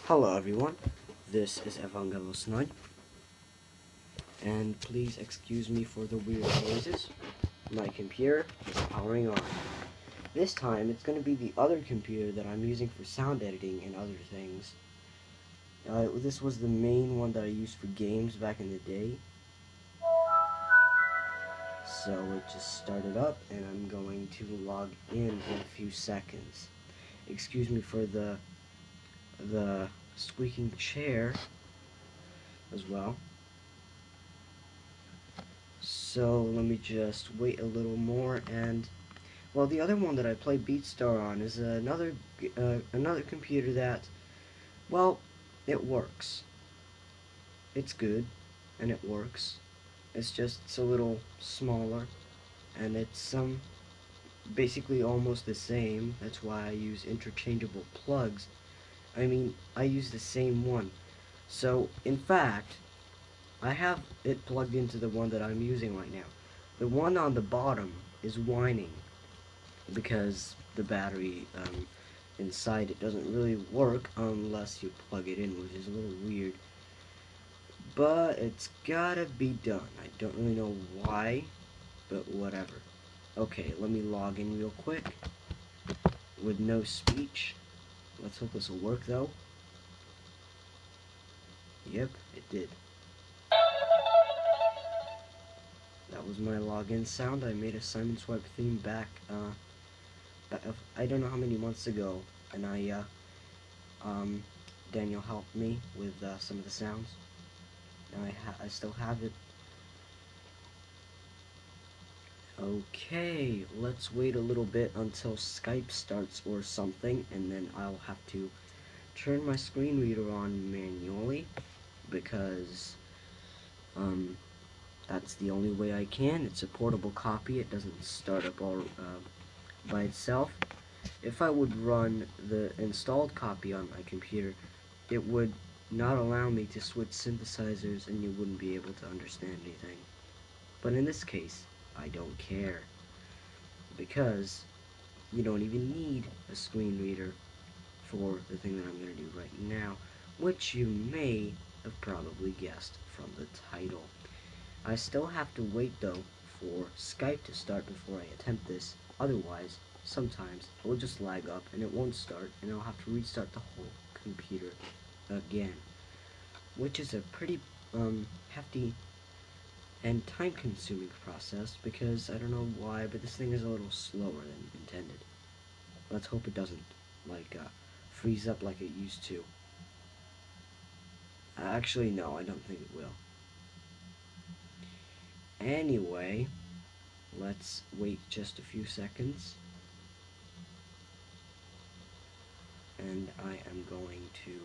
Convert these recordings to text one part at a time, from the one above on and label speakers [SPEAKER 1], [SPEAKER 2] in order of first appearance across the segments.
[SPEAKER 1] Hello everyone, this is Evangelos 9, and please excuse me for the weird noises. My computer is powering on. This time it's going to be the other computer that I'm using for sound editing and other things. This was the main one that I used for games back in the day. So it just started up and I'm going to log in a few seconds. Excuse me for the squeaking chair as well. So let me just wait a little more, and well, the other one that I play BeatStar on is another computer that, well, it works. It's good, and it works. It's a little smaller, and it's basically almost the same. That's why I use interchangeable plugs. I mean, I use the same one. So, in fact, I have it plugged into the one that I'm using right now. The one on the bottom is whining because the battery inside it doesn't really work unless you plug it in, which is a little weird. But it's gotta be done. I don't really know why, but whatever. Okay, let me log in real quick with no speech. Let's hope this will work though. Yep, it did. That was my login sound. I made a Simon Swipe theme back, I don't know how many months ago, and Daniel helped me with some of the sounds. Now I still have it. Okay, let's wait a little bit until Skype starts or something, and then I'll have to turn my screen reader on manually, because that's the only way I can. It's a portable copy. It doesn't start up all by itself. If I would run the installed copy on my computer, it would not allow me to switch synthesizers and you wouldn't be able to understand anything. But in this case, I don't care, because you don't even need a screen reader for the thing that I'm going to do right now, which you may have probably guessed from the title. I still have to wait though for Skype to start before I attempt this. Otherwise, sometimes it will just lag up and it won't start, and I'll have to restart the whole computer again, which is a pretty hefty and time-consuming process, because I don't know why, but this thing is a little slower than intended. Let's hope it doesn't freeze up like it used to. Actually, no, I don't think it will. Anyway, let's wait just a few seconds, and I am going to,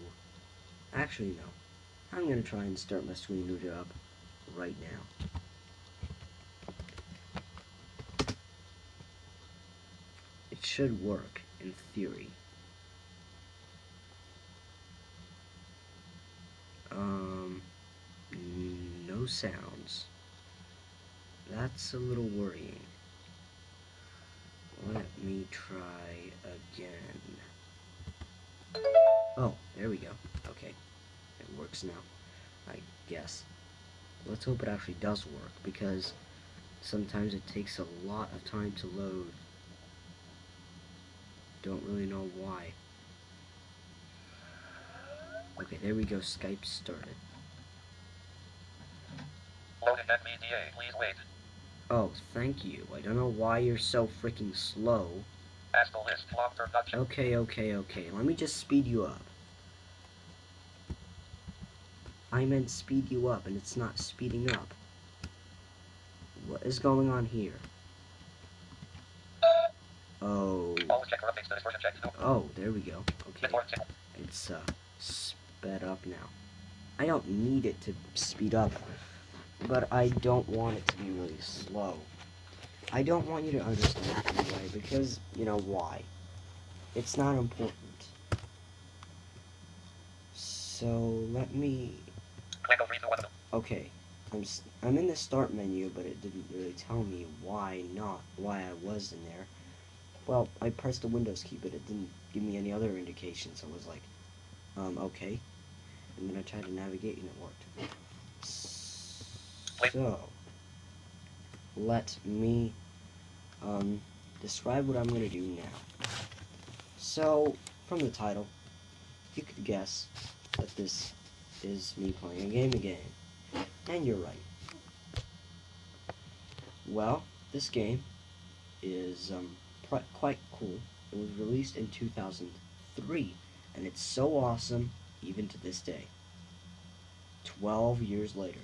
[SPEAKER 1] actually no, I'm going to try and start my screen reader up right now. It should work in theory. No sounds. That's a little worrying. Let me try again. Oh, there we go. Okay. It works now, I guess. Let's hope it actually does work, because sometimes it takes a lot of time to load. Don't really know why. Okay, there we go. Skype started.
[SPEAKER 2] Loading NVDA, please wait.
[SPEAKER 1] Oh, thank you. I don't know why you're so freaking slow.
[SPEAKER 2] Ask the list, long production.
[SPEAKER 1] Okay. Let me just speed you up. I meant speed you up, and it's not speeding up. What is going on here? Oh. Oh, there we go. Okay. It's sped up now. I don't need it to speed up, but I don't want it to be really slow. I don't want you to understand anyway, because you know why. It's not important. So let me. Okay, I'm in the start menu, but it didn't really tell me why I was in there. Well, I pressed the Windows key, but it didn't give me any other indications. So I was like, Okay. And then I tried to navigate and it worked. So, let me describe what I'm going to do now. So, from the title, you could guess that this is me playing a game again. And you're right. Well, this game is quite cool. It was released in 2003, and it's so awesome even to this day. 12 years later.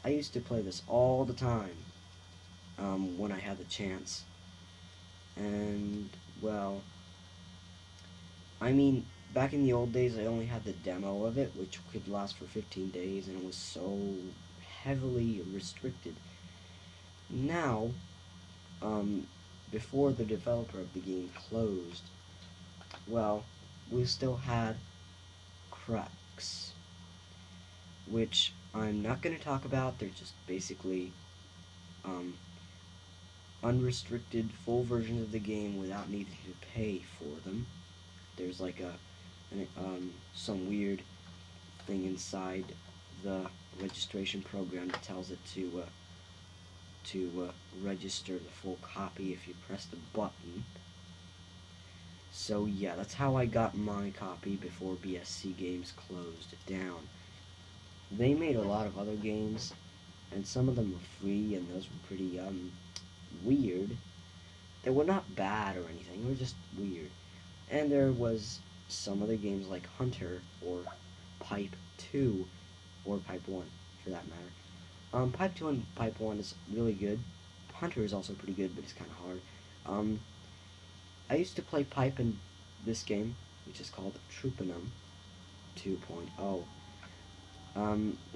[SPEAKER 1] I used to play this all the time when I had the chance. And, well, I mean, back in the old days, I only had the demo of it, which could last for 15 days, and it was so heavily restricted. Now, um, before the developer of the game closed, well, we still had cracks, which I'm not going to talk about. They're just basically um, unrestricted full versions of the game without needing to pay for them. There's like some weird thing inside the registration program that tells it to register the full copy if you press the button. So yeah, that's how I got my copy before BSC Games closed down. They made a lot of other games, and some of them were free, and those were pretty weird. They were not bad or anything, they were just weird. And there was some other games like Hunter or Pipe 2 or Pipe 1 for that matter. Pipe 2 and Pipe 1 is really good. Hunter is also pretty good, but it's kind of hard. I used to play Pipe in this game, which is called Troopanum 2.0.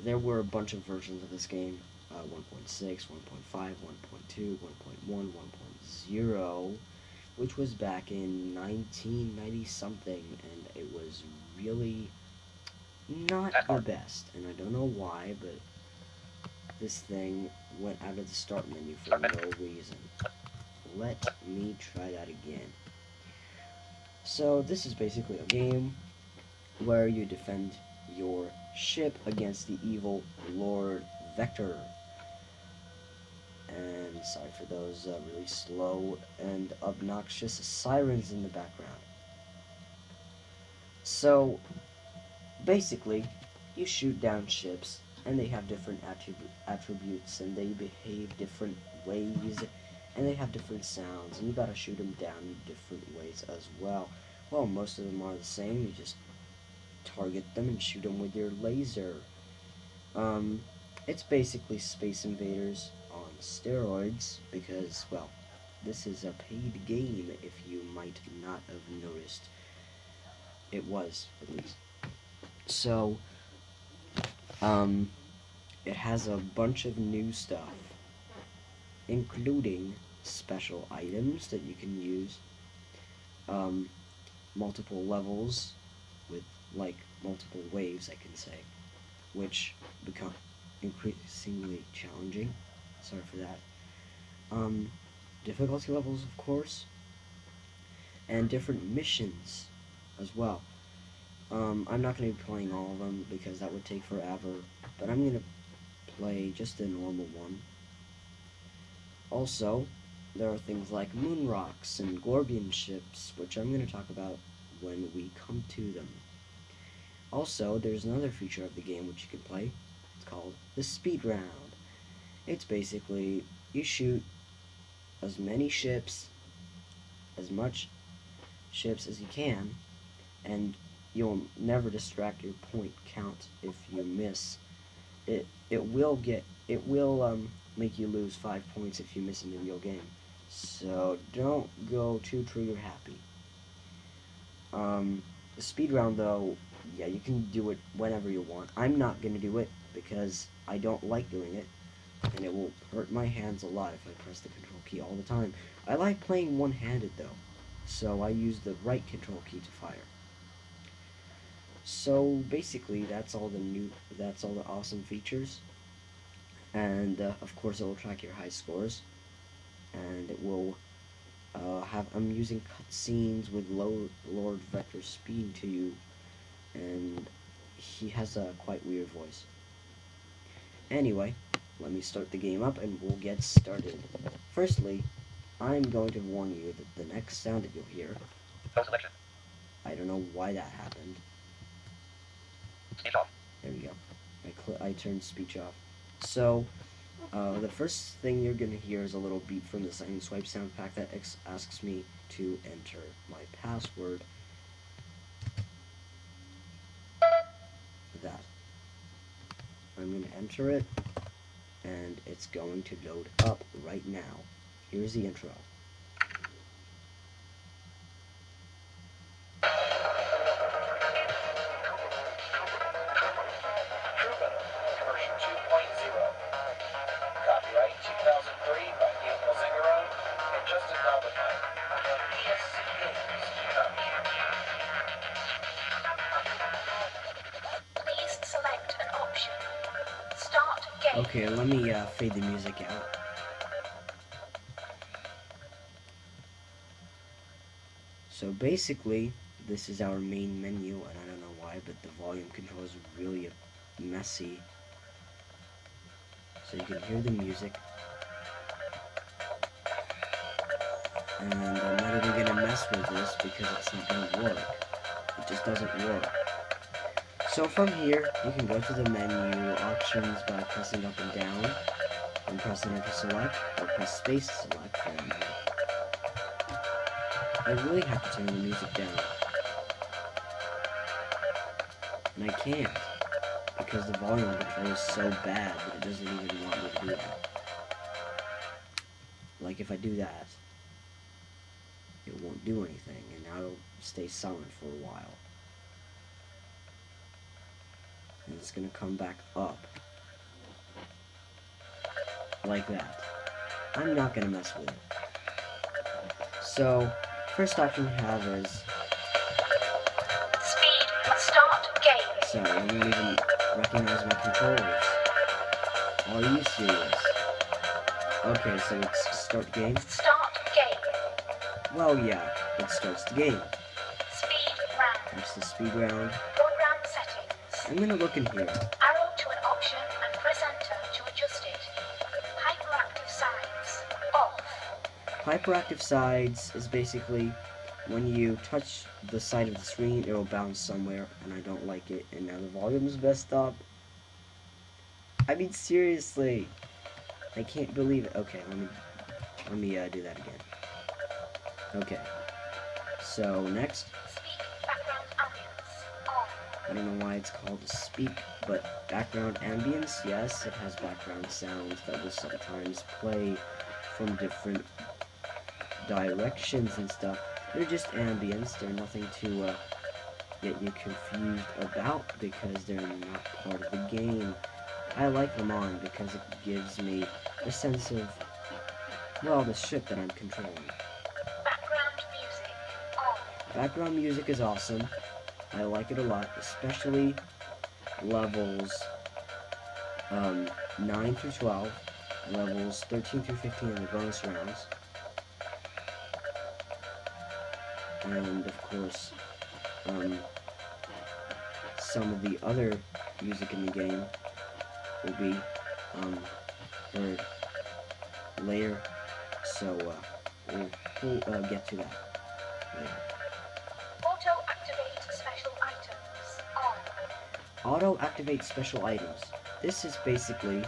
[SPEAKER 1] There were a bunch of versions of this game, 1.6, 1.5, 1.2, 1.1, 1.0, which was back in 1990 something, and it was really not the best, and I don't know why, but this thing went out of the start menu for no reason. Let me try that again. So this is basically a game where you defend your ship against the evil Lord Vector. And sorry for those really slow and obnoxious sirens in the background. So basically, you shoot down ships, and they have different attributes, and they behave different ways, and they have different sounds, and you gotta shoot them down in different ways as well. Well, most of them are the same. You just target them and shoot them with your laser. It's basically Space Invaders on steroids, because, well, this is a paid game, if you might not have noticed. It was, at least. So, it has a bunch of new stuff, including special items that you can use, multiple levels with, like, multiple waves, I can say, which become increasingly challenging. Sorry for that. Difficulty levels, of course, and different missions as well. I'm not going to be playing all of them because that would take forever, but I'm going to play just a normal one. Also, there are things like moon rocks and Gorbian ships, which I'm going to talk about when we come to them. Also, there's another feature of the game which you can play. It's called the speed round. It's basically, you shoot as many ships, as much ships as you can, and you'll never distract your point count if you miss. It will make you lose 5 points if you miss in the real game. So don't go too trigger happy. The speed round though, yeah, you can do it whenever you want. I'm not gonna do it because I don't like doing it, and it will hurt my hands a lot if I press the control key all the time. I like playing one-handed though, so I use the right control key to fire. So basically, that's all the awesome features, and of course it will track your high scores, and it will have amusing cutscenes with Lord Vector speaking to you, and he has a quite weird voice. Anyway, let me start the game up and we'll get started. Firstly, I'm going to warn you that the next sound that you'll hear,
[SPEAKER 2] No selection.
[SPEAKER 1] I don't know why that happened.
[SPEAKER 2] Speech off.
[SPEAKER 1] There we go. I turned speech off. So, the first thing you're going to hear is a little beep from the Silent Swipe sound pack that asks me to enter my password. That. I'm going to enter it, and it's going to load up right now. Here's the intro.
[SPEAKER 2] Troopanum, version 2.0. Copyright 2003 by Gabriel Zingaro and Justin Valentine. ESC Games.
[SPEAKER 3] Please select an option. Start game.
[SPEAKER 1] Okay, let me fade the music out. So basically, this is our main menu, and I don't know why, but the volume control is really messy. So you can hear the music. And I'm not even going to mess with this because it's not going to work. It just doesn't work. So from here, you can go to the menu options by pressing up and down, and press enter to select, or press space to select. And I really have to turn the music down. And I can't, because the volume control is so bad that it doesn't even want me to do that. Like if I do that, it won't do anything, and now it'll stay silent for a while. And it's gonna come back up. Like that. I'm not gonna mess with it. So, first option we have is...
[SPEAKER 3] Speed. Start game.
[SPEAKER 1] Sorry, I don't even recognize my controllers. Are you serious? Okay, so it's start game?
[SPEAKER 3] Start game.
[SPEAKER 1] Well, yeah, it starts the game.
[SPEAKER 3] Speed round.
[SPEAKER 1] That's the speed round.
[SPEAKER 3] Program settings.
[SPEAKER 1] I'm gonna look in here.
[SPEAKER 3] Arrow to an option and press enter to adjust it. Hyperactive sides. Off.
[SPEAKER 1] Hyperactive sides is basically when you touch the side of the screen, it will bounce somewhere, and I don't like it. And now the volume is messed up. I mean, seriously, I can't believe it. Okay, let me do that again. Okay, so next,
[SPEAKER 3] Speak background ambience. On.
[SPEAKER 1] I don't know why it's called speak, but background ambience, yes, it has background sounds that will sometimes play from different directions and stuff. They're just ambience, they're nothing to get you confused about because they're not part of the game. I like them on because it gives me a sense of, well, the ship that I'm controlling.
[SPEAKER 3] Background music. On.
[SPEAKER 1] Background music is awesome. I like it a lot, especially levels 9 through 12, levels 13 through 15 in the bonus rounds, and of course some of the other music in the game will be heard later, so we'll get to that later.
[SPEAKER 3] Auto activate special items. On.
[SPEAKER 1] Auto activate special items. This is basically,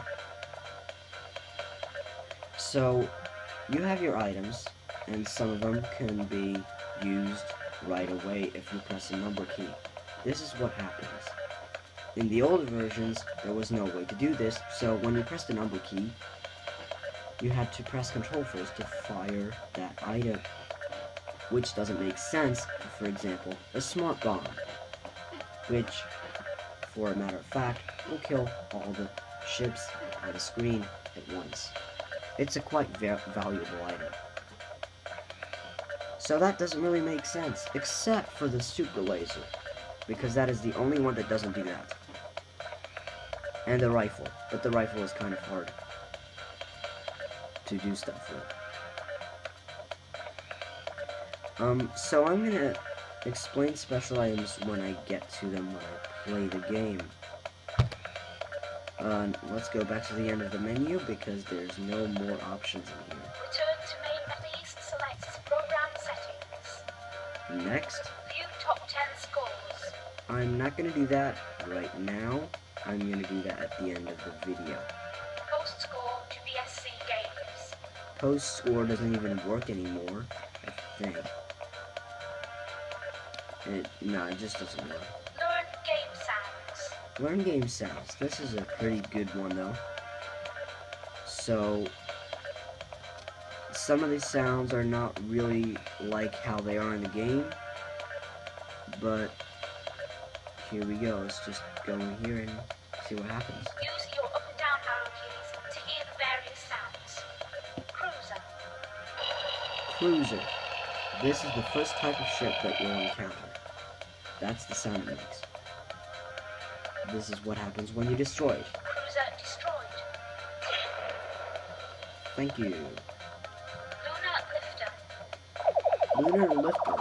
[SPEAKER 1] so you have your items, and some of them can be used right away if you press a number key. This is what happens. In the older versions, there was no way to do this, so when you pressed the number key, you had to press control first to fire that item, which doesn't make sense. For example, a smart bomb, which, for a matter of fact, will kill all the ships on the screen at once. It's a quite valuable item. So that doesn't really make sense, except for the super laser, because that is the only one that doesn't do that. And the rifle, but the rifle is kind of hard to do stuff with. So I'm gonna explain special items when I get to them when I play the game. Let's go back to the end of the menu because there's no more options in here.
[SPEAKER 3] Return to main. Please select program settings.
[SPEAKER 1] Next,
[SPEAKER 3] View top 10 scores.
[SPEAKER 1] I'm not going to do that right now. I'm going to do that at the end of the video.
[SPEAKER 3] Post score to BSC games.
[SPEAKER 1] Post score doesn't even work anymore, I think. No, it just doesn't work.
[SPEAKER 3] Learn game sounds.
[SPEAKER 1] Learn game sounds. This is a pretty good one though. So, some of these sounds are not really like how they are in the game, but here we go. Let's just go in here and see what happens.
[SPEAKER 3] Use your up and down arrow keys to hear the various sounds. Cruiser.
[SPEAKER 1] Cruiser. This is the first type of ship that you'll encounter. That's the sound it makes. This is what happens when you destroy it.
[SPEAKER 3] Cruiser destroyed.
[SPEAKER 1] Thank you.
[SPEAKER 3] Lunar lifter.
[SPEAKER 1] Lunar Lifter.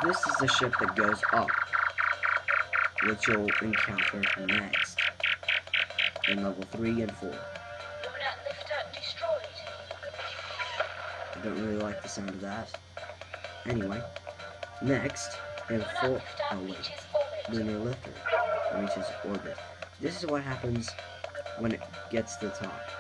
[SPEAKER 1] This is the ship that goes up, which you'll encounter next in level 3 and 4.
[SPEAKER 3] Lunar lifter destroyed.
[SPEAKER 1] I don't really like the sound of that. Anyway, next in
[SPEAKER 3] Lunar
[SPEAKER 1] 4.
[SPEAKER 3] lifter
[SPEAKER 1] Oh wait,
[SPEAKER 3] reaches orbit.
[SPEAKER 1] Lunar Lifter reaches orbit. This is what happens when it gets to the top.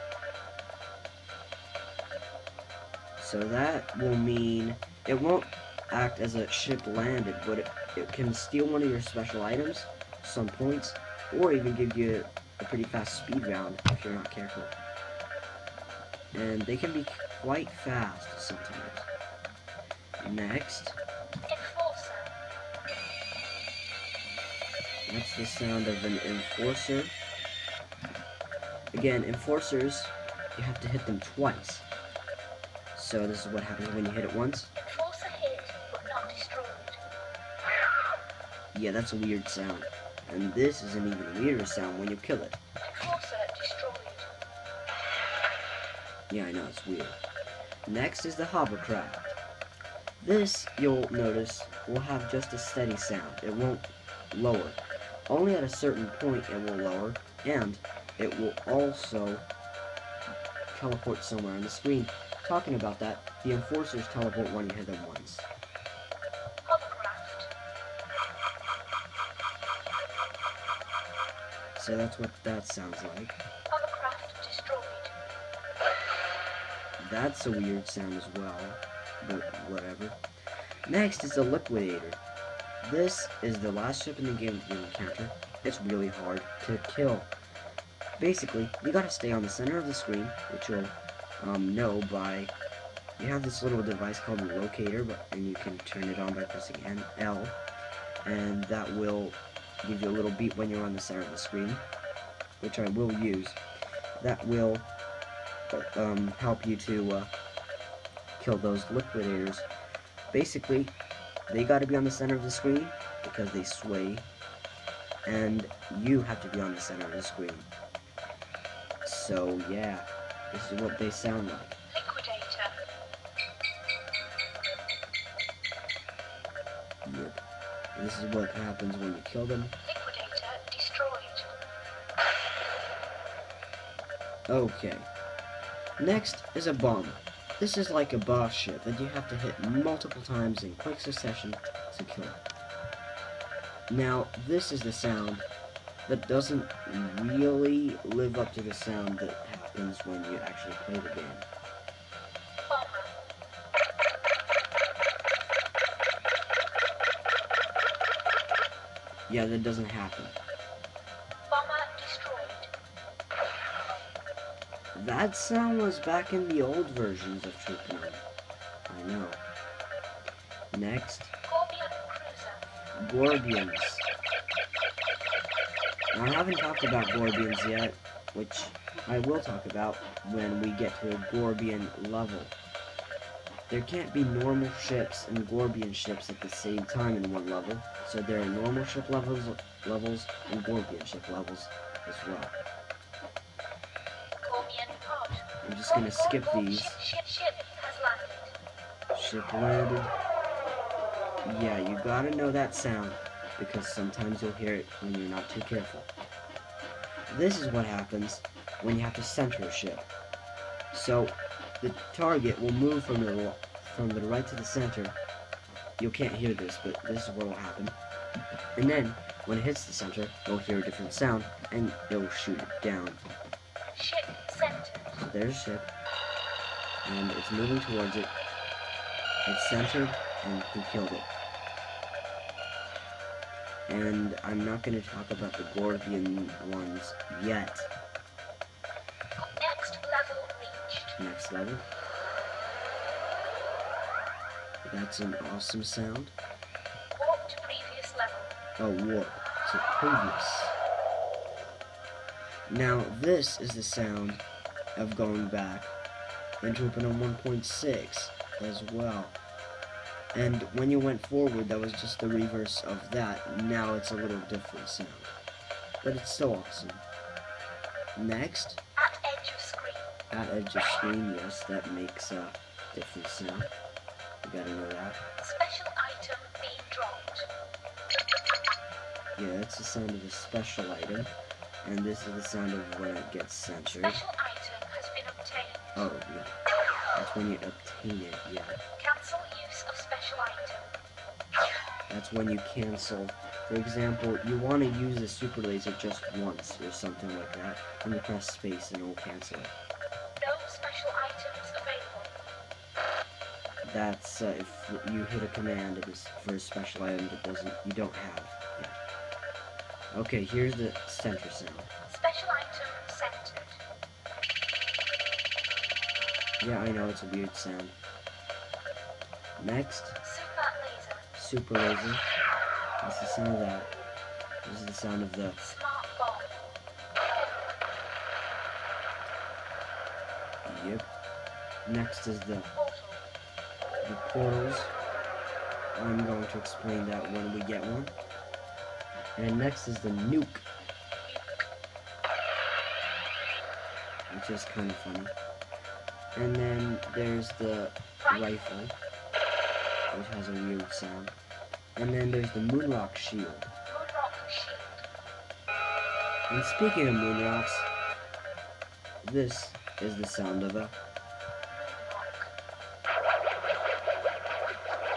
[SPEAKER 1] So that will mean it won't act as a ship landed, but it can steal one of your special items, some points, or even give you a pretty fast speed round if you're not careful. And they can be quite fast sometimes. Next,
[SPEAKER 3] Enforcer.
[SPEAKER 1] that's the sound of an enforcer. Again, enforcers, you have to hit them twice. So this is what happens when you hit it once.
[SPEAKER 3] Enforcer hit, but not destroyed.
[SPEAKER 1] Yeah, that's a weird sound. And this is an even weirder sound when you kill it.
[SPEAKER 3] Enforcer destroyed.
[SPEAKER 1] Yeah, I know, it's weird. Next is the hovercraft. This, you'll notice, will have just a steady sound. It won't lower. Only at a certain point it will lower, and it will also teleport somewhere on the screen. Talking about that, the enforcers teleport when you hit them once.
[SPEAKER 3] Hovercraft.
[SPEAKER 1] So that's what that sounds like.
[SPEAKER 3] Hovercraft destroyed.
[SPEAKER 1] That's a weird sound as well, but whatever. Next is the liquidator. This is the last ship in the game that you encounter. It's really hard to kill. Basically, you gotta stay on the center of the screen, which you'll know by, you have this little device called a locator, and you can turn it on by pressing L, and that will give you a little beep when you're on the center of the screen, which I will use. That will help you to kill those liquidators. Basically, they gotta be on the center of the screen because they sway, and you have to be on the center of the screen. So yeah, this is what they sound like.
[SPEAKER 3] Liquidator.
[SPEAKER 1] Yep. This is what happens when you kill them.
[SPEAKER 3] Liquidator destroyed.
[SPEAKER 1] Okay. Next is a bomber. This is like a boss ship that you have to hit multiple times in quick succession to kill it. Now, this is the sound that doesn't really live up to the sound that happens when you actually play the game.
[SPEAKER 3] Bomber.
[SPEAKER 1] Yeah, that doesn't happen.
[SPEAKER 3] Bomber destroyed.
[SPEAKER 1] That sound was back in the old versions of Troopanum. I know. Next,
[SPEAKER 3] Gorbian cruiser.
[SPEAKER 1] Gorbians. Now, I haven't talked about Gorbians yet, which I will talk about when we get to a Gorbian level. There can't be normal ships and Gorbian ships at the same time in one level, so there are normal ship levels and Gorbian ship levels as well.
[SPEAKER 3] Gorbian pod.
[SPEAKER 1] I'm just gonna skip these.
[SPEAKER 3] Ship has landed.
[SPEAKER 1] Ship landed. Yeah, you gotta know that sound, because sometimes you'll hear it when you're not too careful. This is what happens when you have to center a ship. So, the target will move from the right to the center. You can't hear this, but this is what will happen. And then, when it hits the center, you'll hear a different sound, and it'll shoot it down.
[SPEAKER 3] Ship centered.
[SPEAKER 1] So there's a ship, and it's moving towards it. It's centered, and he killed it. And I'm not going to talk about the Gordian ones yet.
[SPEAKER 3] Next level reached.
[SPEAKER 1] Next level. That's an awesome sound.
[SPEAKER 3] Warp to previous level.
[SPEAKER 1] Oh, warp to previous. Now, this is the sound of going back in Troopanum 1.6 as well. And when you went forward, that was just the reverse of that. Now it's a little different sound. But it's still awesome. Next,
[SPEAKER 3] At edge of screen.
[SPEAKER 1] at edge of screen, yes, that makes a different sound. You gotta know that.
[SPEAKER 3] Special item being dropped.
[SPEAKER 1] Yeah, that's the sound of a special item. And this is the sound of when it gets censored.
[SPEAKER 3] Special item has been obtained.
[SPEAKER 1] Oh, yeah. That's when you obtain it, yeah.
[SPEAKER 3] Cancel use of special item.
[SPEAKER 1] That's when you cancel. For example, you want to use a super laser just once or something like that, and you press space and it will cancel it.
[SPEAKER 3] No special items available.
[SPEAKER 1] That's if you hit a command and it's for a special item that you don't have yet. Okay, here's the center sound.
[SPEAKER 3] Special item centered.
[SPEAKER 1] Yeah, I know, it's a weird sound. Next,
[SPEAKER 3] Super laser.
[SPEAKER 1] super laser. That's the sound of that. This is the sound of the
[SPEAKER 3] Smart bomb.
[SPEAKER 1] yep. Next is the
[SPEAKER 3] Portal.
[SPEAKER 1] portals. I'm going to explain that when we get one. And next is the nuke, which is kind of funny. And then there's the rifle, which has a weird sound. And then there's the moonrock shield.
[SPEAKER 3] Moonrock shield.
[SPEAKER 1] And speaking of moonrocks, this is the sound of a...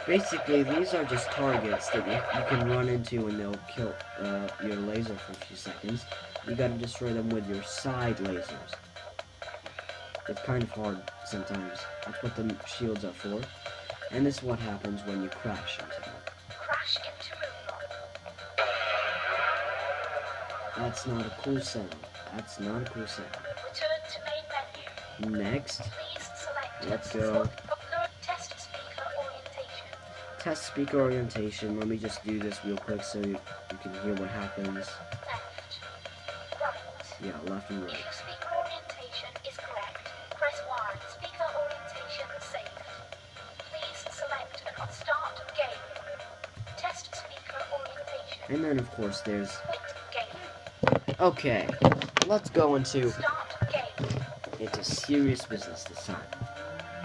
[SPEAKER 1] Basically, these are just targets that you can run into and they'll kill your laser for a few seconds. You gotta destroy them with your side lasers. It's kind of hard sometimes. That's what the shields are for. And this is what happens when you crash into them.
[SPEAKER 3] Crash into moonrock.
[SPEAKER 1] That's not a cool sound. That's not a cool sound.
[SPEAKER 3] Return to main menu.
[SPEAKER 1] Next,
[SPEAKER 3] Please select
[SPEAKER 1] let's go.
[SPEAKER 3] upload test speaker orientation.
[SPEAKER 1] Test speaker orientation. Let me just do this real quick so you can hear what happens.
[SPEAKER 3] Left. Right.
[SPEAKER 1] Yeah, left and
[SPEAKER 3] If
[SPEAKER 1] right.
[SPEAKER 3] your speaker orientation is correct, press Y. Speaker orientation saved. Please select an start game. Test speaker orientation.
[SPEAKER 1] And then, of course, there's...
[SPEAKER 3] Quit game.
[SPEAKER 1] Okay, let's go into
[SPEAKER 3] Start game.
[SPEAKER 1] serious business this time.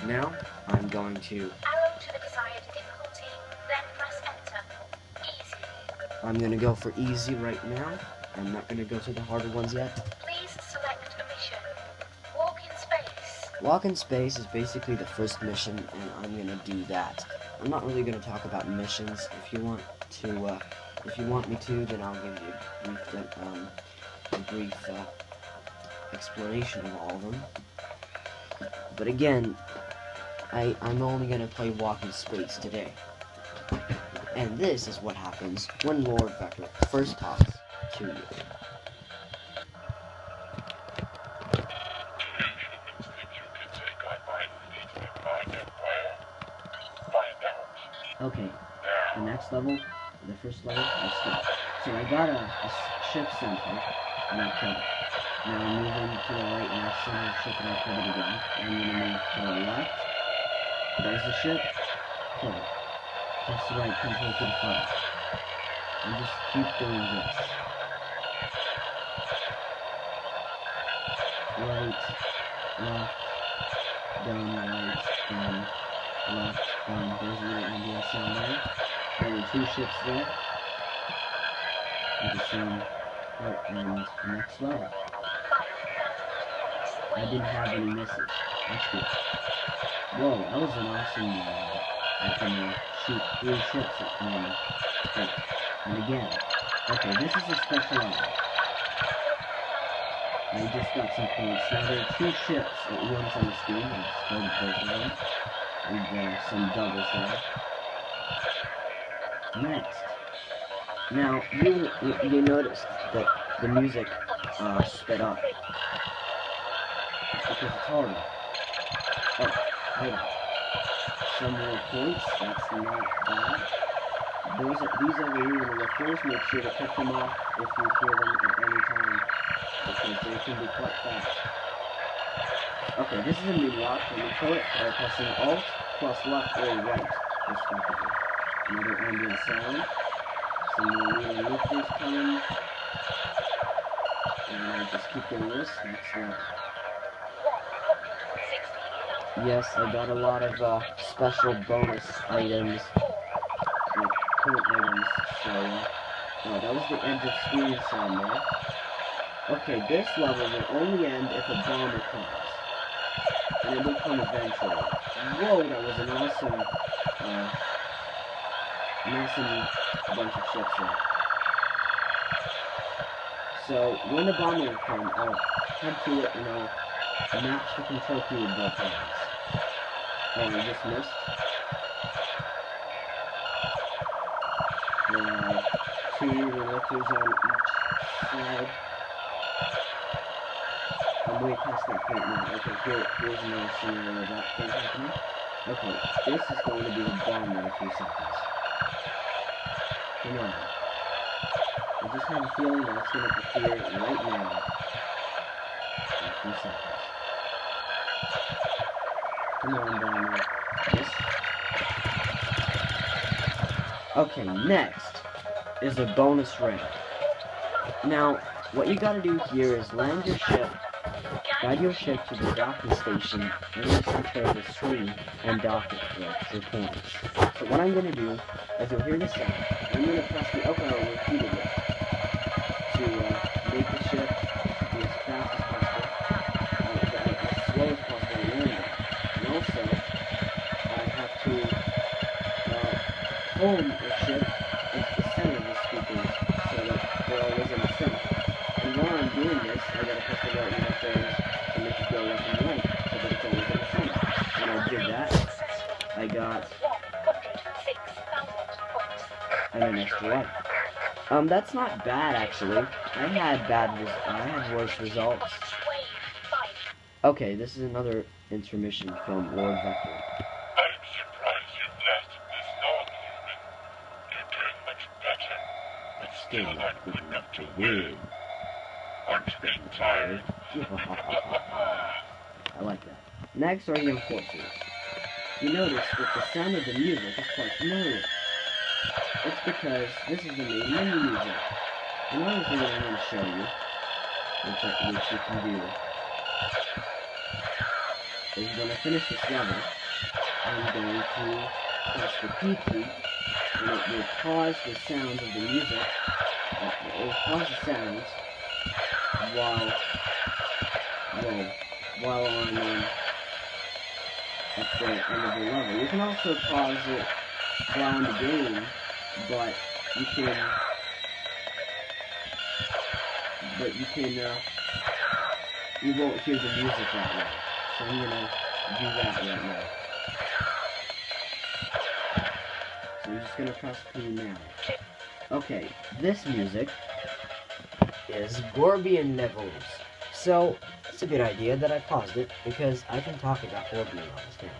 [SPEAKER 1] Now, I'm going to...
[SPEAKER 3] Arrow to the desired difficulty, then press enter. Easy.
[SPEAKER 1] I'm going to go for easy right now. I'm not going to go to the harder ones yet.
[SPEAKER 3] Please select a mission. Walk in space.
[SPEAKER 1] Walk in space is basically the first mission, and I'm going to do that. I'm not really going to talk about missions. If you want me to, then I'll give you a brief explanation of all of them. But again, I'm only going to play Walk in Space today. And this is what happens when Lord Vector first talks to you. Okay, the next level, the first level, is skip. So I got a ship center, and I killed it. Now I'm moving to the right, and I center the ship, and I killed it again. And I'm going to move to the left. There's the ship, kill it. Press the right control to the front. And just keep doing this. Right, left, down, right, down, left, down. There's a little ambient sound there. There were 2 ships there. With the same and next level. I didn't have any misses. That's good. Whoa, that was an awesome level. I can shoot 3 ships at one hit. And again. Okay, this is a special level. I just got some points. Now there are 2 ships at once on the screen. I just killed both of them. And some doubles there. Next. Now, you noticed that the music sped up. It's because it's harder. Oh, hold on. Some more points. That's not bad. These are the real lifters. Make sure to pick them off if you hear them at any time, because they can be quite fast. Okay, this is a new lock. Let me kill it by pressing Alt plus left or right, respectively. Another ambient sound. Some more real lifters coming. And I just keep doing this. Next level. Yes, I got a lot of special bonus items. Like current items, so that was the edge of screen sound there. Okay, this level will only end if a bomber comes. And it will come eventually. Whoa, that was an awesome bunch of ships there. So, when the bomber will come, I'll head to it and I'll match the control key with both hands. Oh, I just missed. There are 2 lifters on each side. I'm way past that point now. Okay, here's another scenario of that thing happening. Okay, this is going to be the bomb in a few seconds. Come on. I just have a feeling that it's going to appear right now. In a few seconds. Come on, bomber. Yes. Okay, next is a bonus rank. Now, what you gotta do here is land your ship, guide your ship to the docking station in the center of the screen, and dock it for your points. So what I'm gonna do, as you'll hear the sound, I'm gonna press the up arrow repeatedly to make the ship be as fast as possible, as slow as possible to land it. And also, I have to hold the ship into the center of the speakers so that they're always in the center. And while I'm doing this, I gotta press the right and left arrows to make it go left and right so that it's always in the center. When I did that, I got an extra life. That's not bad actually. I had worse results. Okay, this is another intermission from Lord Vector.
[SPEAKER 4] I'm surprised you've lasted this long, human. You're doing much better, but still not good enough to win. Aren't you getting tired?
[SPEAKER 1] I like that. Next are the enforcers. You notice that the sound of the music is quite familiar. It's because this is the main menu music. Another thing that I'm going to show you, which you can do, is when I finish this level, I'm going to press the P key, and it will pause the sounds of the music. It will pause the sounds while I'm at the end of the level. You can also pause it while in the game, but you won't hear the music that way. So I'm gonna do that right now. So I'm just gonna press P now. Okay, this music is Gorbian levels. So it's a good idea that I paused it because I can talk about Gorbian levels now.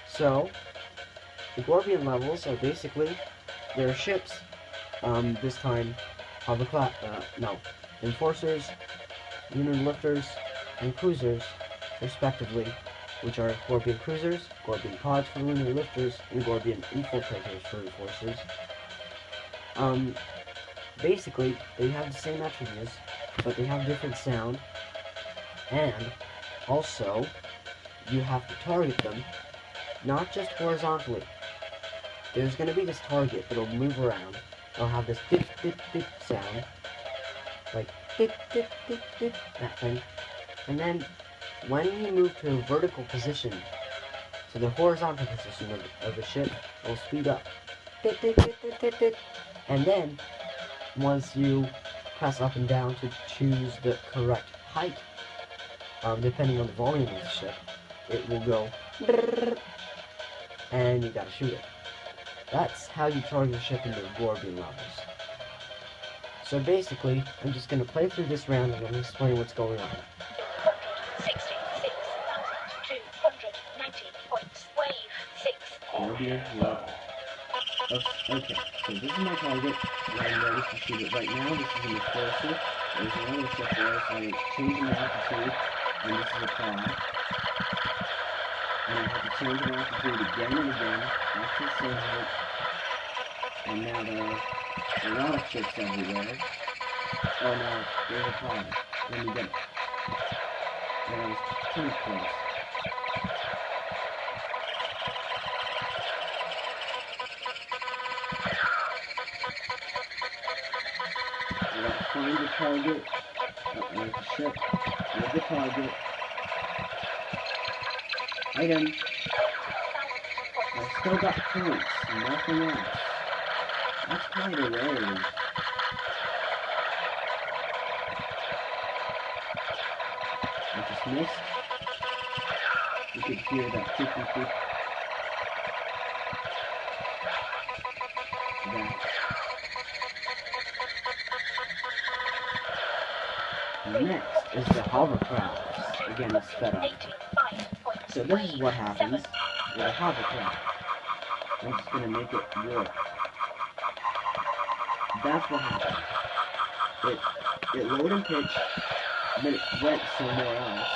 [SPEAKER 1] So the Gorbian levels are basically their ships. This time, enforcers, lunar lifters, and cruisers, respectively, which are Gorbian cruisers, Gorbian pods for lunar lifters, and Gorbian infiltrators for enforcers. Basically, they have the same attributes, but they have different sound, and also, you have to target them, not just horizontally. there's going to be this target that'll move around. It'll have this dip, dip, dip sound. Like, dip, dip, dip, dip, that thing. And then, when you move to a vertical position, so the horizontal position of the ship, will speed up. Dip, dip, dip, dip, dip, dip. And then, once you press up and down to choose the correct height, depending on the volume of the ship, it will go and you gotta shoot it. That's how you target a ship into Gorbian levels. So basically, I'm just gonna play through this round and I'm gonna explain what's going on.
[SPEAKER 3] 166,290 points. Wave 6.
[SPEAKER 1] Gorbian level. Okay, so this is my target, and I'm ready to shoot it right now. This is an explosive. There's another ship there, so I'm changing the altitude, and this is a pod. And I have to change the altitude again and again, back to the same height. And now there are a lot of ships everywhere. Oh no, there's a pod. Let me get it. That was too close. I gotta find the target. There's the ship. There's the target. Item. I still got points. Nothing else. That's quite a rarity. I just missed. You could hear that creaky creak. That. Next is the hovercraft. Again, it's sped up.
[SPEAKER 3] 85 points.
[SPEAKER 1] So this is what happens with a hovercraft. I'm just gonna make it warp. That's what happened. It lowered in pitch, then it went somewhere else.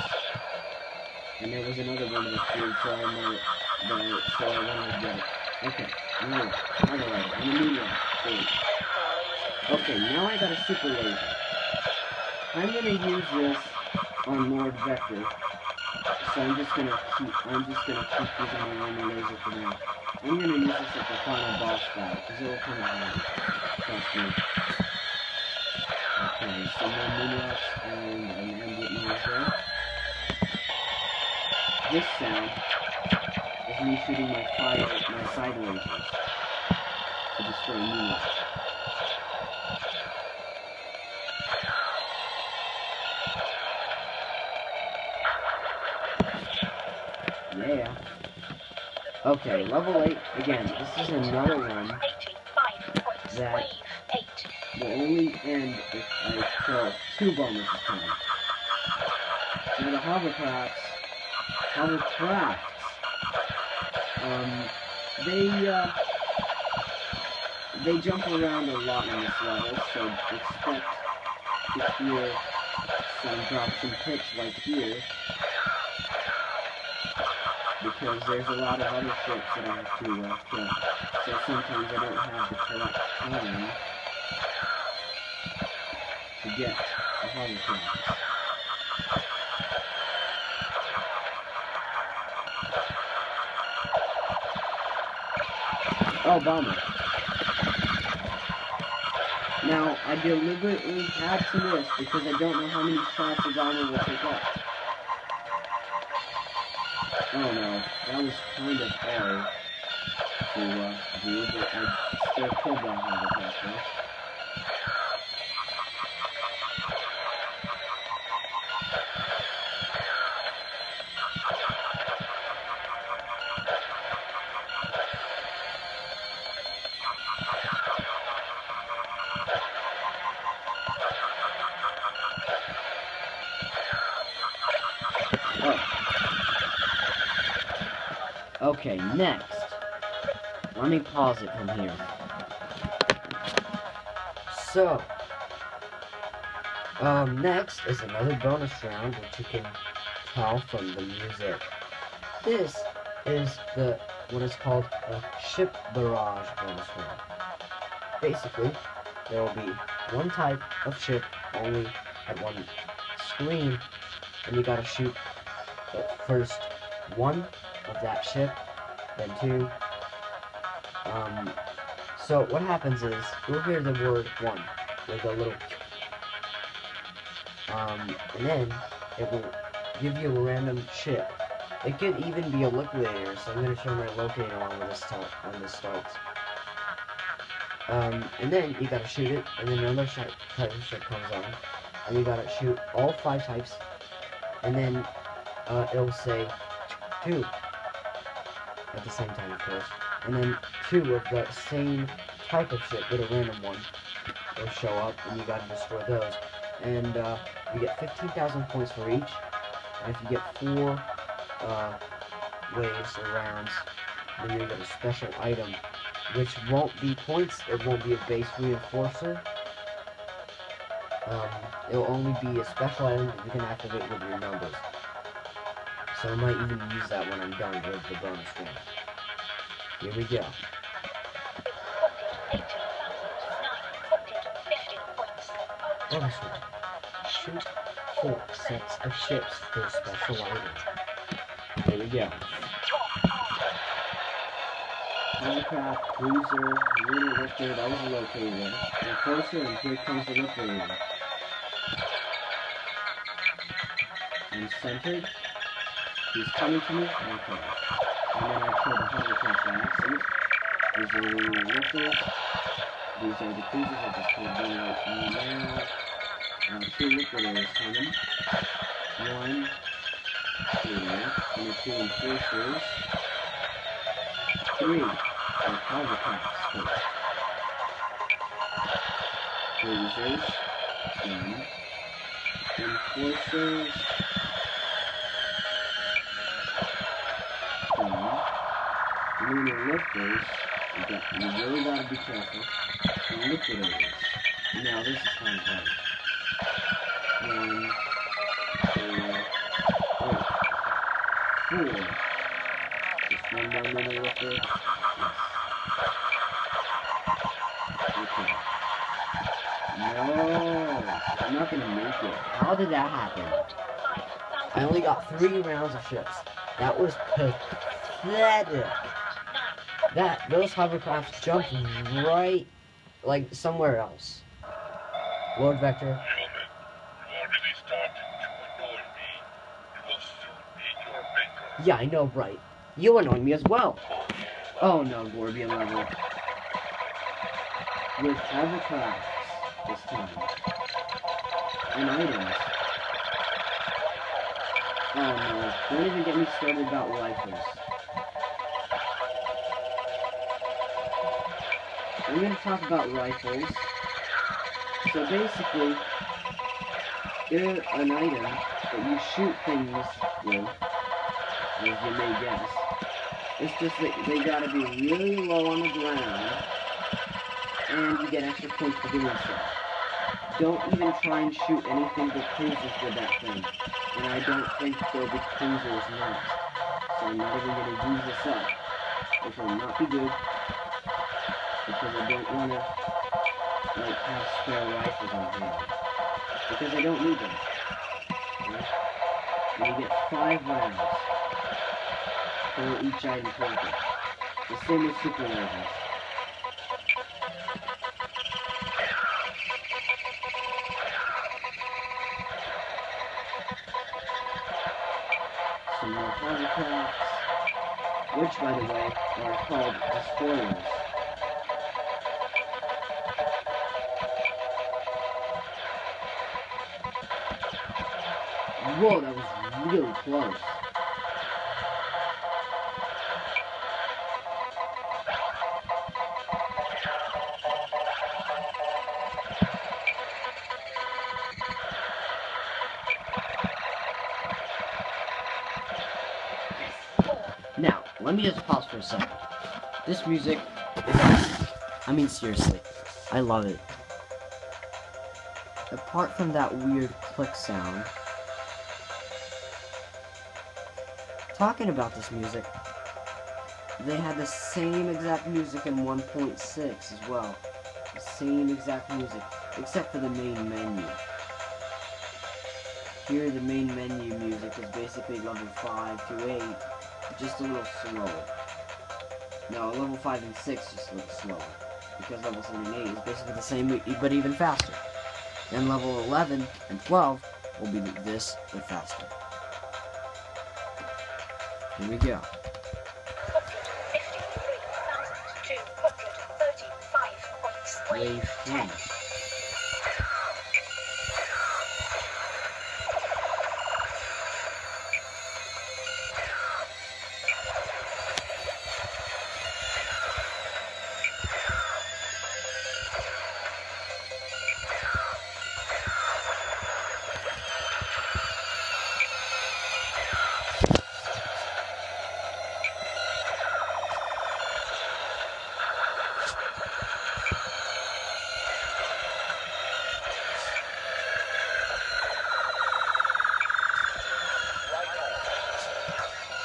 [SPEAKER 1] And there was another one that appeared, so I know it, so I wanted to get it. Okay, now, alright, I'm a new one. Okay, now I got a super laser. I'm gonna use this on Lord Vector. So I'm just gonna keep using my armor laser for now. I'm gonna use this at the final boss battle, because it'll come out. Trust me. Okay, some more moonrocks and an ambient noise there. This sound is me shooting my side lasers to destroy moonrocks. Yeah. Okay, level 8, again, this is another one
[SPEAKER 3] 85 points.
[SPEAKER 1] that
[SPEAKER 3] Wave 8.
[SPEAKER 1] will only end if I kill 2 bonuses time. Now the hovercrafts, they jump around a lot in this level, so expect to hear some drops in pitch like here, because there's a lot of other ships that I have to kill, so sometimes I don't have the correct time to get a hovercraft. Oh, bomber. Now, I deliberately had to miss because I don't know how many shots a bomber will pick up. Oh no, that was kind of hard to do, but I still killed that hovercraft though. Okay, next. Let me pause it from here. So, next is another bonus round, which you can tell from the music. This is what is called a ship barrage bonus round. Basically, there will be one type of ship only at one screen, and you gotta shoot the first one of that ship, then 2, So what happens is you'll hear the word 1 with a little and then it will give you a random chip. It could even be a liquidator, so I'm going to show my locator on when this starts. And then you gotta shoot it, and then another type of ship comes on, and you gotta shoot all 5 types, and then it'll say 2 at the same time, of course, and then 2 of the same type of ship with a random one will show up, and you gotta destroy those. And you get 15,000 points for each, and if you get 4 waves or rounds, then you get a special item, which won't be points, it won't be a base reinforcer. It'll only be a special item that you can activate with your numbers. So I might even use that when I'm done with the bonus round. Here we go. Bonus round. Shoot 4 sets of ships for a special item. Here we go. Hovercraft, cruiser, lunar lifter, that was a locator. Enforcer, and here comes the liquidator. I'm centered. He's coming to me. Okay. And then I kill the hovercraft by accident. These are the lunar lifters. These are the cruisers. I just killed one right now. 2 liquidators coming. 1 here. And the 2 enforcers. 3 are hovercrafts first. Cruisers. 1. Enforcers. 1. Lunar lifters. You really gotta be careful. And liquidators. Now this is kind of hard. 1, 2, 3, 4. Just one more lunar lifter. Yes. Okay. No! I'm not gonna make it. How did that happen? I only got 3 rounds of ships. That was pathetic. Those hovercrafts jumped right, like, somewhere else. Lord Vector.
[SPEAKER 4] Gentlemen, you already started to annoy me. You will soon meet your maker.
[SPEAKER 1] Yeah, I know, right. You annoy me as well. Oh no, Gorbian level. With hovercrafts this time. And items. Oh no, don't even get me started about rifles. I'm going to talk about rifles. So basically, they're an item that you shoot things with, as you may guess. It's just that they gotta be really low on the ground, and you get extra points for doing so. Don't even try and shoot anything but cruisers with that thing. And I don't think there'll be cruisers next. So I'm not even gonna use this up. Which will not be good. Because I don't wanna, like, have spare rifles on hand. Because I don't need them. Right? And you get 5 rounds for each item collected. The same as super rifles. Some more hovercrafts, which, by the way, are called destroyers. Whoa, that was really close. Now, let me just pause for a second. This music is awesome. I mean, seriously, I love it. Apart from that weird click sound, talking about this music, they had the same exact music in 1.6 as well. The same exact music, except for the main menu. Here, the main menu music is basically level 5 to 8, just a little slow. No, level 5 and 6 just look slower. Because level 7 and 8 is basically the same, but even faster. Then level 11 and 12 will be this, but faster. Here we go.
[SPEAKER 3] 153,235 points.
[SPEAKER 1] Wave 10.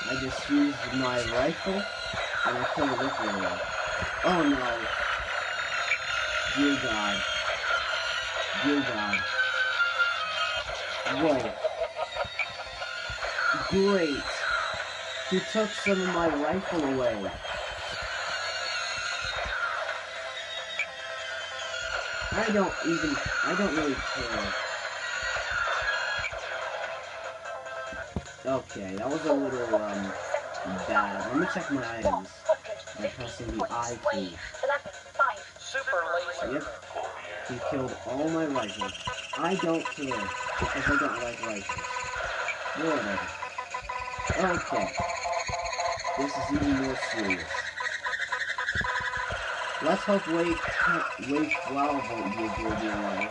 [SPEAKER 1] I just used my rifle and I killed a liquid. Oh no. Dear God. Dear God. Whoa. Great. He took some of my rifle away. I don't really care. Okay, that was a little, bad. Let me check my items by pressing the I key.
[SPEAKER 2] Super laser.
[SPEAKER 1] Yep. He killed all my rifles. I don't care, because I don't like rifles. Whatever. Okay. This is even more serious. Let's hope wave 12 won't be a good one.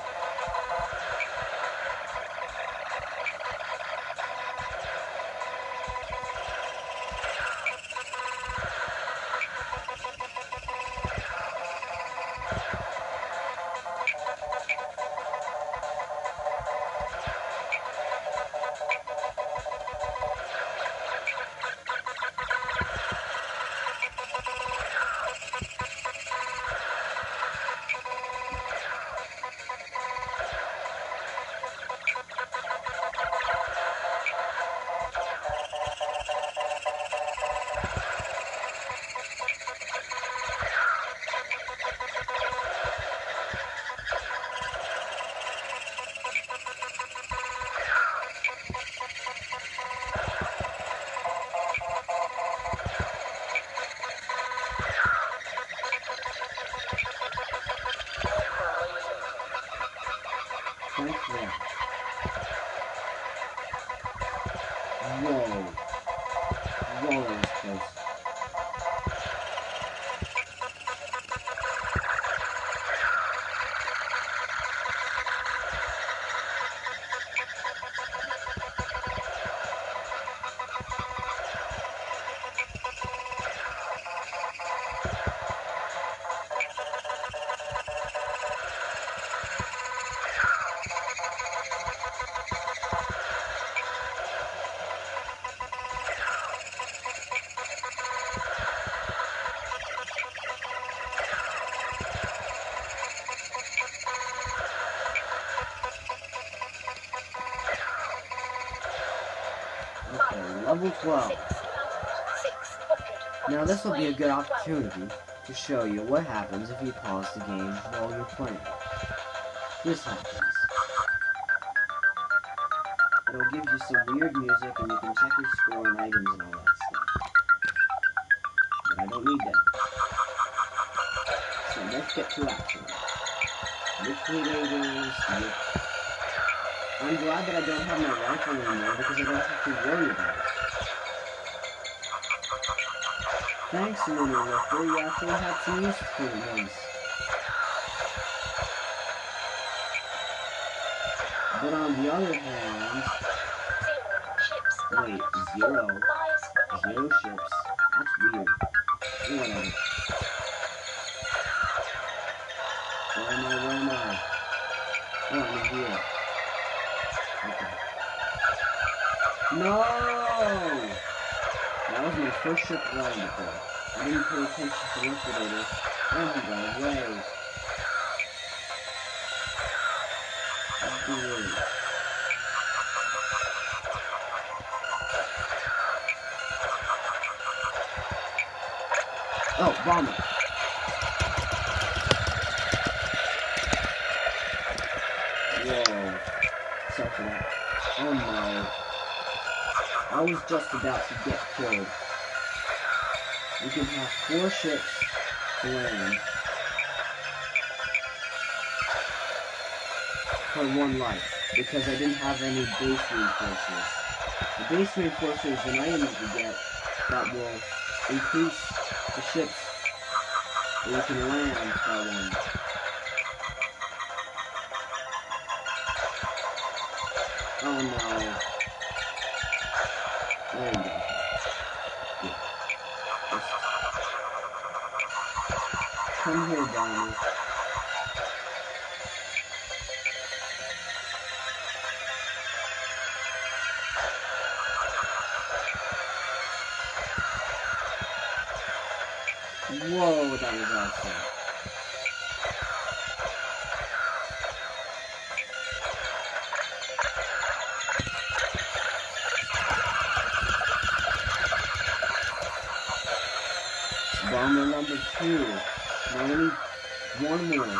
[SPEAKER 1] Thanks for that. Whoa. Whoa, that was close. Level 12. Now this will be a good opportunity to show you what happens if you pause the game while you're playing. This happens. It'll give you some weird music and you can check your score and items and all that stuff. But I don't need that. So let's get to action. Liquidators, I'm glad that I don't have my rifle anymore because I don't have to worry about it. Thanks, Lunar Lifter, you actually had some use for it once. But on the other hand... Wait, zero? Zero ships? That's weird. Whatever. Where am I? Oh, I'm here. Okay. No! That was my first ship flying before. I didn't pay attention to Liquidator, and he got away. That's weird. Oh, bomber. Whoa. Sorry for that. Oh no. I was just about to get killed. We can have 4 ships to land for 1 life, because I didn't have any base reinforcements. The base reinforcements that I need to get that will increase the ships that we can land by 1. Oh no. There you go. Yeah. Just come here, Donnie. Whoa, that was awesome. Bomber number 2. Now we need 1 more.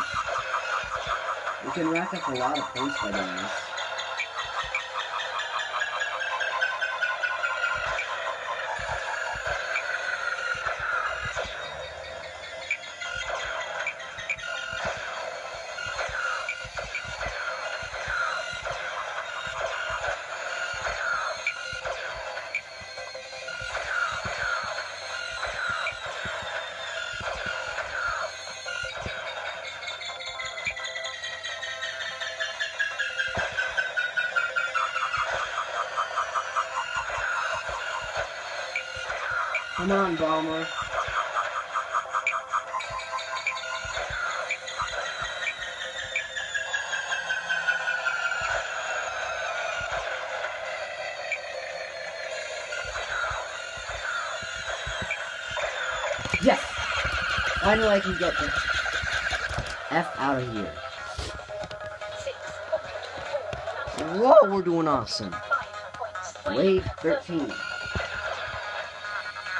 [SPEAKER 1] We can rack up a lot of points by doing this. Come on, bomber. Yes! Finally I can get the F out of here.
[SPEAKER 3] 604,000.
[SPEAKER 1] Whoa, we're doing awesome.
[SPEAKER 3] 5 points.
[SPEAKER 1] Wave 13.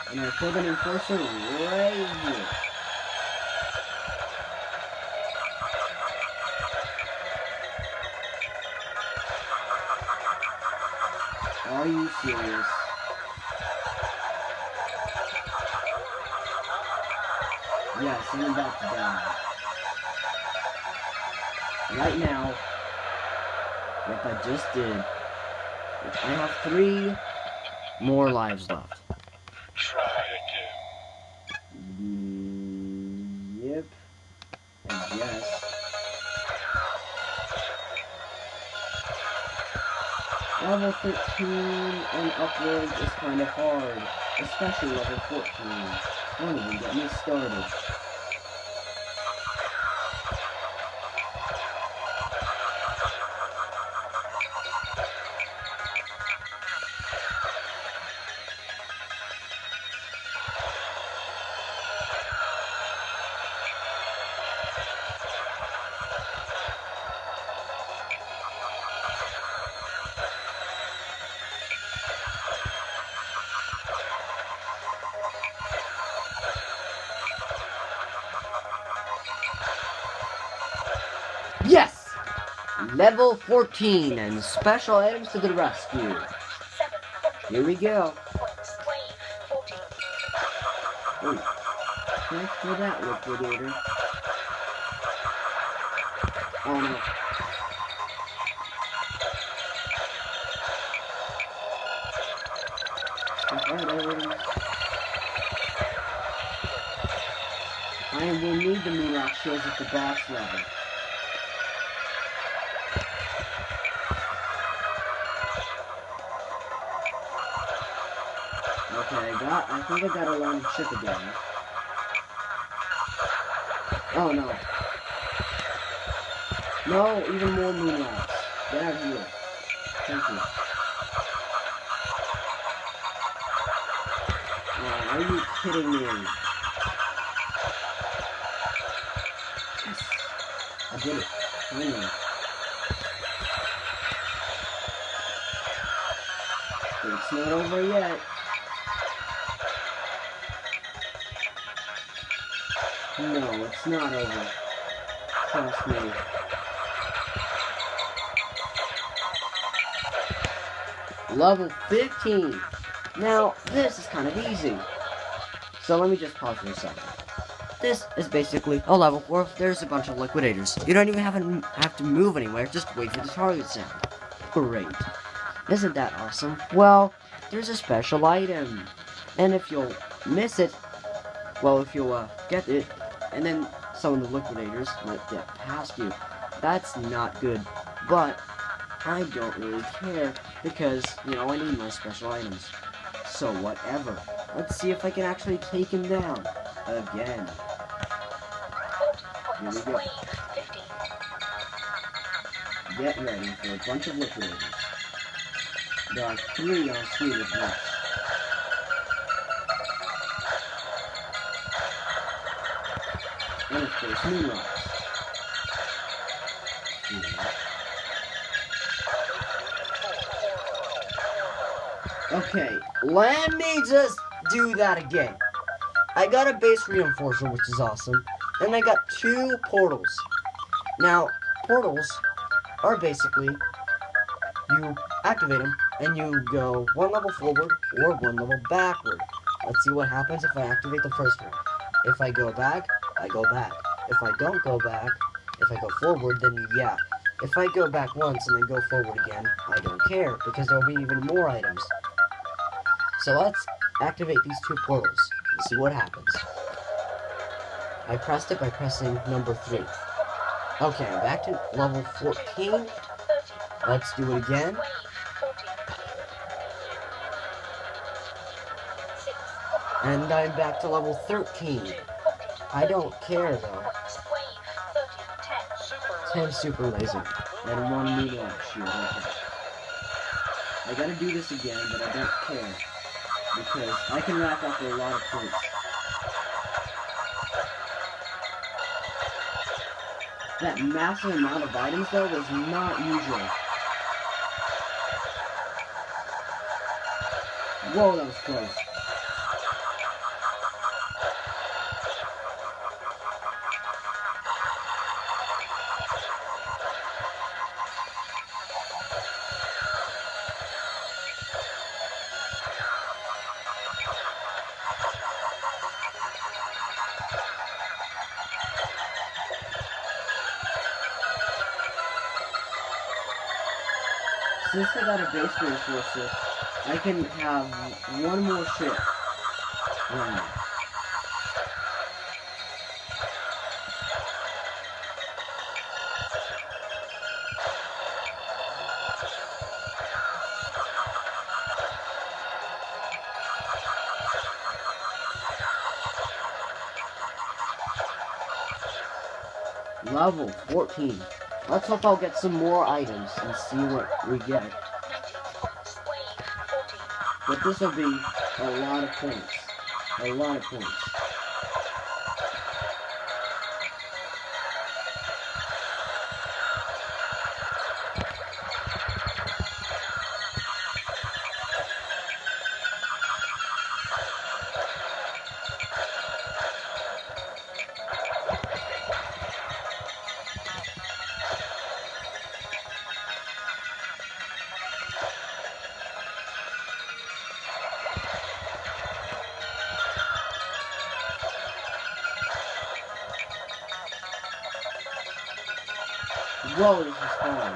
[SPEAKER 1] And I put an enforcer right here. Are you serious? Yes, I'm about to die. Right now, like I just did, I have 3 more lives left.
[SPEAKER 4] Try again.
[SPEAKER 1] Yep. I guess. Level 13 and upwards is kind of hard, especially level 14. Don't even get me started. Yes! Level 14 and special items to the rescue.
[SPEAKER 3] 700
[SPEAKER 1] Here we go.
[SPEAKER 3] points. Wave 14.
[SPEAKER 1] Oh, thanks for that, liquidator. Oh no. I will need the moon rock shields at the boss level. Okay, I think I gotta land the ship again. Oh no. No, even more moon rocks. Get out of here. Thank you. Oh, are you kidding me? Yes. I did it. Finally. But it's not over yet. No, it's not over. Trust me. Level 15. Now, this is kind of easy. So let me just pause for a second. This is basically a level where there's a bunch of liquidators. You don't even have to move anywhere, just wait for the target sound. Great. Isn't that awesome? Well, there's a special item. And if you'll miss it, well, if you'll get it, and then some of the liquidators might get past you, that's not good. But I don't really care because, you know, I need my special items. So whatever. Let's see if I can actually take him down. Again. Here we go. Get ready for a bunch of liquidators. There are 3 on screen at once. And of course, moonrise. Okay, let me just do that again. I got a base reinforcer, which is awesome, and I got 2 portals. Now, portals are basically, you activate them, and you go 1 level forward or 1 level backward. Let's see what happens if I activate the first one. If I go back, I go back. If I don't go back, if I go forward, then yeah. If I go back once and then go forward again, I don't care, because there will be even more items. So let's activate these 2 portals and see what happens. I pressed it by pressing number 3. Okay, I'm back to level 14. Let's do it again. And I'm back to level 13. I don't care though. 10 super laser and 1 moonlight shield. I gotta do this again, but I don't care. Because I can rack up a lot of points. That massive amount of items though was not usual. Whoa, that was close. Since I got a base reinforcer, I can have 1 more ship running. Level 14. Let's hope I'll get some more items and see what we get. But this will be a lot of points. A lot of points. Whoa, this is fun.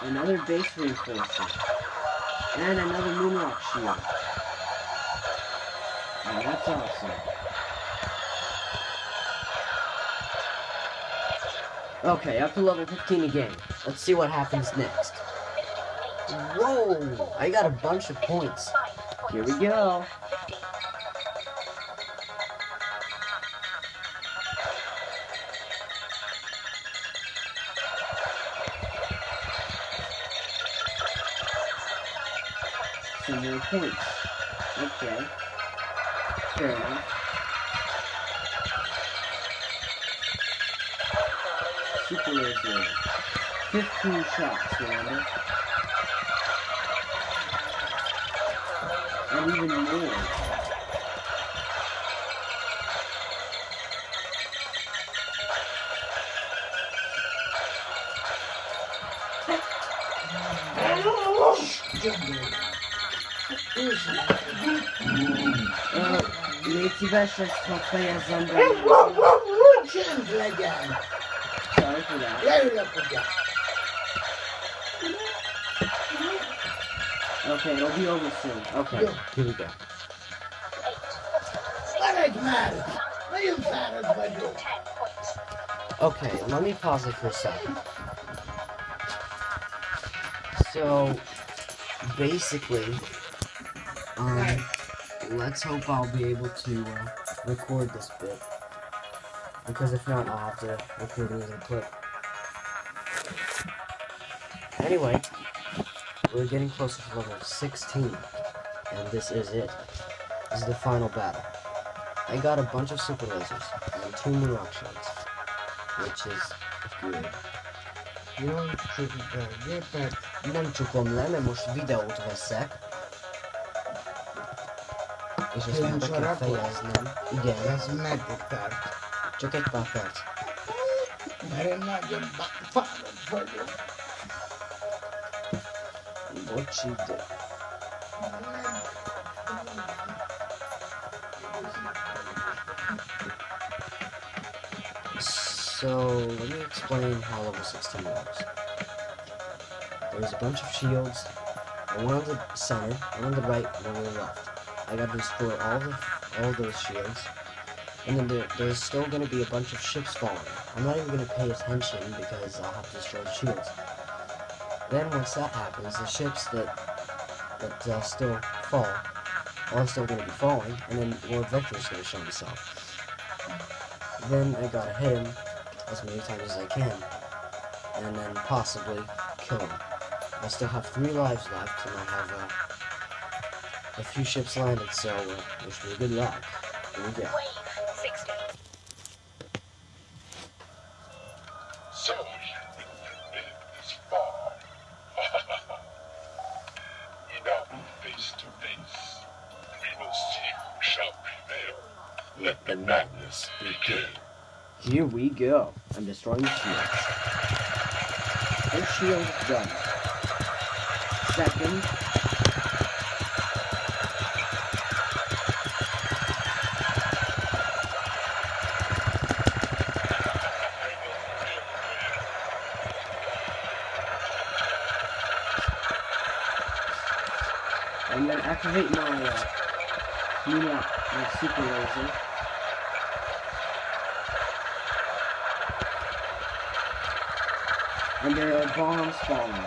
[SPEAKER 1] Another base reinforcer. And another moonrock shield. And that's awesome. Okay, up to level 15 again. Let's see what happens next. Whoa! I got a bunch of points. Here we go. Some more points. Okay. Fair enough. super laser. 15 shots, remember? And even more. Leci Besha spotkania z zombie. Sorry for that. Okay, it'll be over soon. Okay, here we go.
[SPEAKER 3] 10 points.
[SPEAKER 1] Okay, let me pause it for a second. So, basically, let's hope I'll be able to record this bit. Because if not, I'll have to record it as a clip. Anyway, we're getting closer to level 16. And this is it. This is the final battle. I got a bunch of super lasers and 2 new rock shards. Which is good. Nem csukom le, mert most videót veszek. És ezt már be kell fejeznem. Igen.
[SPEAKER 5] Ez meddig tart?
[SPEAKER 1] Csak egy pár perc.
[SPEAKER 5] Mert én nagyon fáradt vagyok.
[SPEAKER 1] Bocsi, de... So, let me explain how level 16 works. There's a bunch of shields, one on the center, one on the right, one on the left. I gotta destroy all those shields. And then there's still gonna be a bunch of ships falling. I'm not even gonna pay attention because I'll have to destroy the shields. Then once that happens, the ships that still fall are still gonna be falling, and then Lord Vector's gonna show himself. Then I gotta hit him as many times as I can, and then possibly kill him. I still have 3 lives left, and I have a few ships landed, so wish me good luck. Here we go.
[SPEAKER 3] Wave 60.
[SPEAKER 4] So you've been this far. Now face to face. We will see who shall prevail. Let the madness begin.
[SPEAKER 1] Here we go. I'm destroying the shields. First shield done. Second. I'm gonna activate my super laser. And there are bombs falling.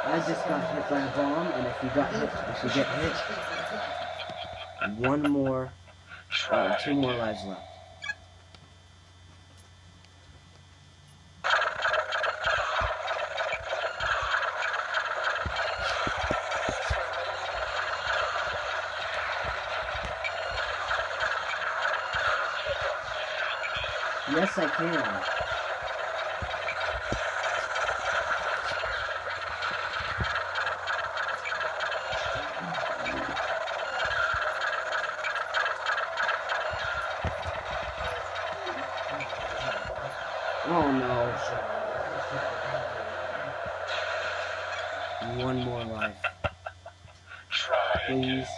[SPEAKER 1] I just got hit by a bomb, and if you get hit, 2 more lives left. Yes, I can. Oh no. 1 more life. Please.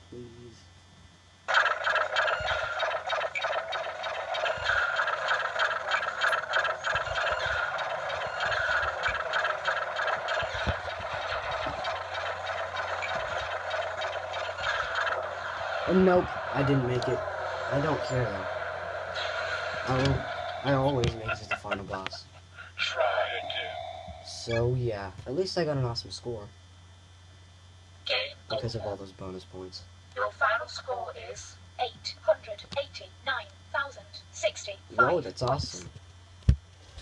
[SPEAKER 1] Please. Nope, I didn't make it. I don't care though. I always make it to the final boss.
[SPEAKER 4] Try again.
[SPEAKER 1] So yeah, at least I got an awesome score
[SPEAKER 3] Game
[SPEAKER 1] because of
[SPEAKER 3] over.
[SPEAKER 1] all those bonus points.
[SPEAKER 3] Your final score is 889,060.
[SPEAKER 1] Whoa, that's awesome.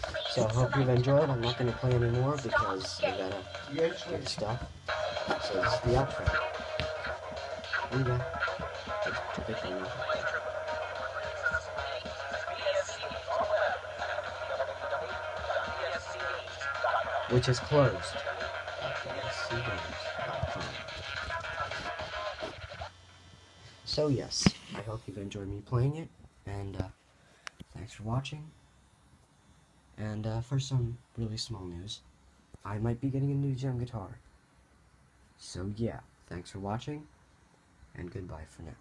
[SPEAKER 3] Please
[SPEAKER 1] So I hope you've enjoyed. I'm not going to play anymore because I gotta
[SPEAKER 5] Yes,
[SPEAKER 1] get
[SPEAKER 5] please.
[SPEAKER 1] stuff. So this is the outro. Oh yeah. Just click on that. Which is closed. BSCgames.com. So yes, I hope you've enjoyed me playing it, and thanks for watching. And for some really small news, I might be getting a new gem guitar. So yeah, thanks for watching, and goodbye for now.